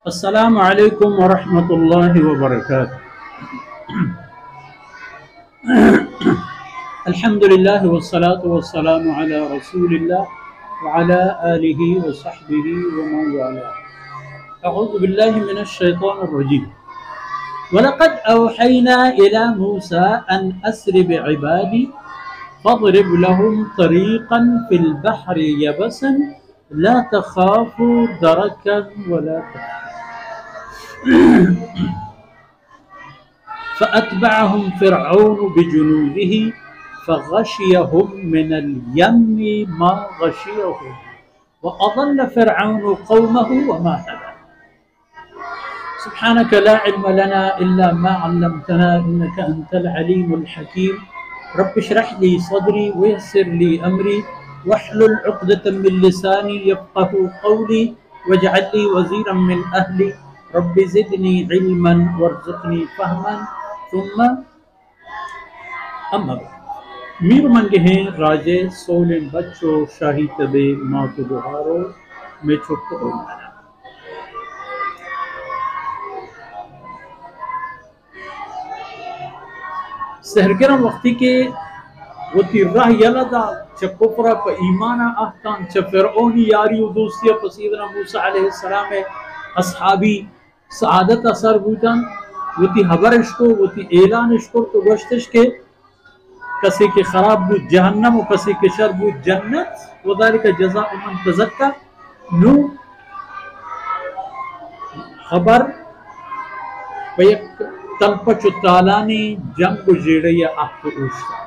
السلام علیکم ورحمۃ اللہ وبرکاتہ۔ الحمد للہ والصلاة والسلام علی رسول اللہ وعلی آلہ وصحبہ ومن والاه۔ اعوذ باللہ من الشیطان الرجیم۔ وَلَقَدْ أَوْحَيْنَا إِلَى مُوسَىٰ أَنْ أَسْرِ بِعِبَادِي فَاضْرِبْ لَهُمْ طَرِيقًا فِي الْبَحْرِ يَبَسًا لَا تَخَافُ دَرَكًا وَلَا تَخْشَىٰ فأتبعهم فرعون بجنوده فغشيهم من اليم ما غشيهم وأضل فرعون قومه وما هدى سبحانك لا علم لنا إلا ما علمتنا إنك أنت العليم الحكيم رب اشرح لي صدري ويسر لي أمري واحلل عقدة من لساني يفقه قولي واجعل لي وزيرا من أهلي رب زدنی علما وارزقنی فہما ثم اما بعد۔ میر منگے ہیں راجے سولن بچو شاہی تبے ماتو بہارو میں چھوٹو اولانا۔ سہرگرم وقتی کے وہ تی راہ یلدا چا کفرہ پا ایمانا احتان چا فرعونی یاری و دوستی پا سیدنا موسیٰ علیہ السلام اصحابی سعادت اثر بوتن وہ تی حبرش کو وہ تی اعلانش کو تو گوشتش کے کسی کے خراب بود جہنم و کسی کے شر بود جنت وذالک جزاء من تزکا نو خبر پیک تلپچ و تالانی جنگ و جیڑی احت و اوشتا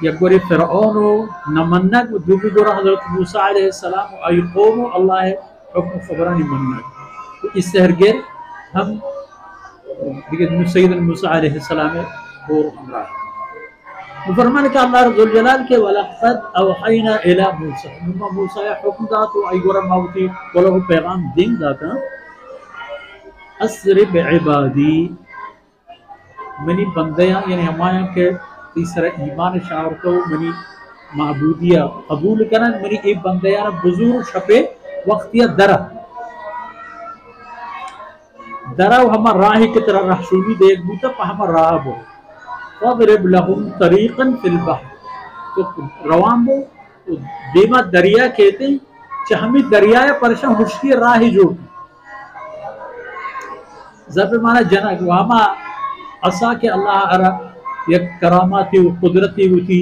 یک گوری فرعون و نمنگ و دوبی گورا حضرت موسیٰ علیہ السلام و ای قوم و اللہ حکم خبرانی مننگ تو اس سہرگر ہم دیگر سیدنا موسیٰ علیہ السلام بور ہمراہ فرمانے کہ اللہ رب الجلال کے وَلَقَدْ أَوْحَيْنَا إِلَى مُوسَىٰ نما موسیٰ حکم دا تو ای گورا ماوتی ولو پیغام دیں داتا اسر بعبادی منی بندیاں یعنی ہمایاں کے تیسرا ایمان شاورتو منی معبودیہ قبول کرن منی ایک بندیاں بزرگ شپے وقتیہ درہ ہما راہی کی طرح رحشونی دیکھ بوتا پا ہما راہ بو فَضْرِبْ لَهُمْ طَرِيقًا فِي الْبَحْرِ تو روان بو دیما دریا کہتے ہیں چاہ ہمیں دریائے پرشان خوشکی راہی جو ذرب مانا جنگ وہاں عصا کے اللہ عرب یک کراماتی و قدرتی ہوتی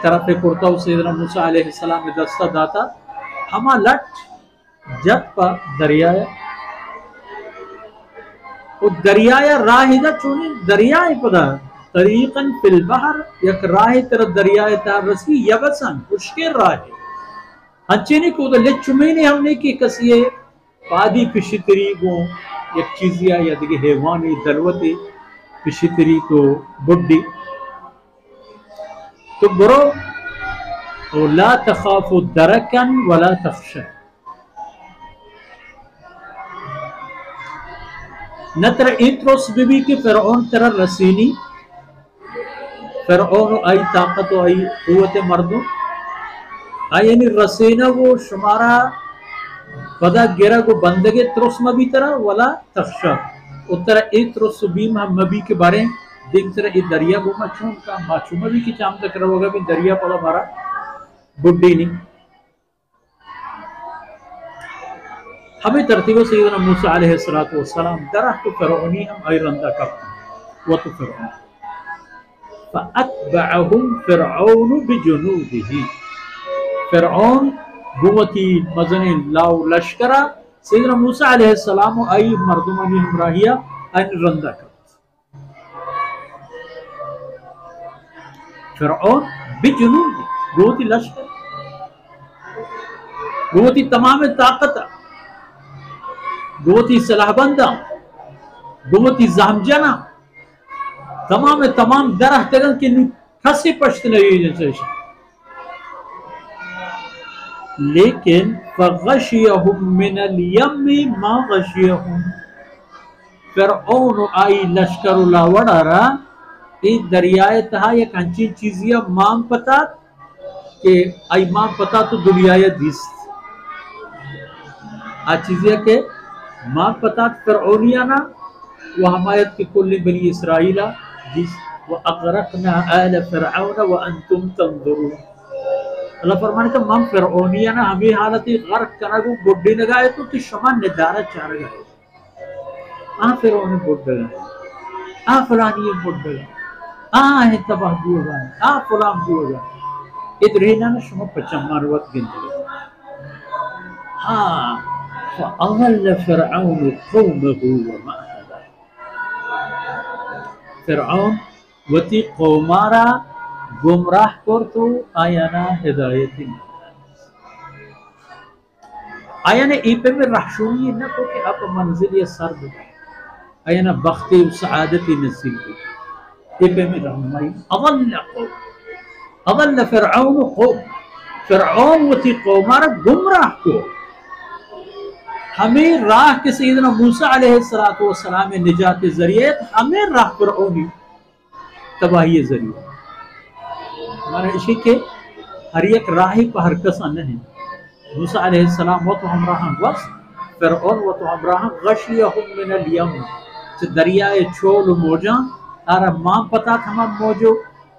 طرف کرتا سیدنا موسیٰ علیہ السلام دستہ داتا ہما لٹ جب پا دریائے وہ دریائے راہی دا چونی دریائے پدا طریقاً فی البحر یک راہی طرح دریائے تار رسی یبسن خوشکر راہی ہنچے نہیں کو دا لچ چمینی ہم نے کی کسی پادی پشتری کو یک چیزیا یا دیکھے حیوانی دلوتی پشتری کو بڑی تو برو لا تخاف درکا ولا تخشى نتر ایتروس بی کہ فرعون ترہ رسینی فرعون آئی طاقت و آئی قوت مردوں آئی یعنی رسینہ وہ شمارا پدا گرہ کو بندگے ترس مبی ترہ ولا تخشى اترہ ایتروس بیم ہم مبی کے بارے دیکھ ترہ ای دریا گو مچھون کا ماچو مبی کی چام تک رہو گا بھی دریا پدا بارا بڑی نہیں ہمیں ترتیب سیدنا موسیٰ علیہ السلام درہ تو فرعونی ہم آئی رندہ کرتے ہیں وہ تو فرعون فَأَتْبَعَهُمْ فِرْعَوْنُ بِجُنُودِهِ فرعون گوتی مزن لاؤ لشکرہ سیدنا موسیٰ علیہ السلام آئی مردمانی ہمراہیہ آئی رندہ کرتے فرعون بِجُنُودِهِ گوتی لشکر گوتی تمام طاقت گوتی صلاح بندہ گوتی زہمجنہ تمام درہ تگن کی کسی پشت نہیں جیسے لیکن فغشیہم من الیم ما غشیہم فرعون آئی لشکر اللہ وڑا رہا ایک دریائے تہا یک انچین چیزیاں مام پتا کہ ایمان پتا تو دنیای دیست چیزیں کہ ما پتات فرعونیانا وحمایت کی کل بنی اسرائیل جس وَأَغْرَقْنَا آلَ فِرْعَوْنَ وَأَنْتُمْ تَنْظُرُونَ اللہ فرمانے کہ مم فرعونیانا ہمیں حالتی غرق کنگو بڑی نگائے تو شما ندارت چاہ گئے فرعون بڑھ گئے فلانی بڑھ گئے تباہ دیو گئے فلان دیو گئے ادرہینا نا شما پچمان وقت گندے فَأَضَلَّ فِرْعَوْنُ قَوْمَهُ وَمَا هَدَى فرعون وتی قومارا گمراہ کرتو آیانا ہدایتی آیانا ایپے میں رحشونی نہ کو کہ آپ منزلی سرد آیانا بختی و سعادتی نصیب ایپے میں رحمائی اضل فرعون قوم فرعون وتی قومارا گمراہ کو ہمیں راہ کے سیدنا موسیٰ علیہ السلام نجات ذریعہ ہمیں راہ فرعونی تباہی ذریعہ ہمارا اسی کے ہر ایک راہی پر ہر کسا نہیں موسیٰ علیہ السلام و تو ہمراہاں وقت فرعون و تو ہمراہاں غشیہم من الیم سے دریائے چھول و موجاں آرہ ماں پتا تھا ہم موجو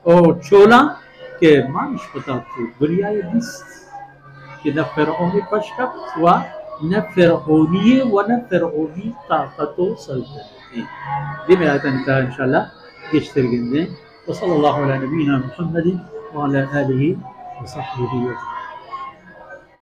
اور چھولا کہ ماں نش پتا تھو دریائے بیست کہ نہ فرعونی پشکت ہوا نہ فرعونی و نہ فرعونی طاقت و سلطنتی یہ میں آیت انتہا انشاءاللہ کشتر گندیں وصلی اللہ علیہ نبینا محمد وعلى آله وصحبه وسلم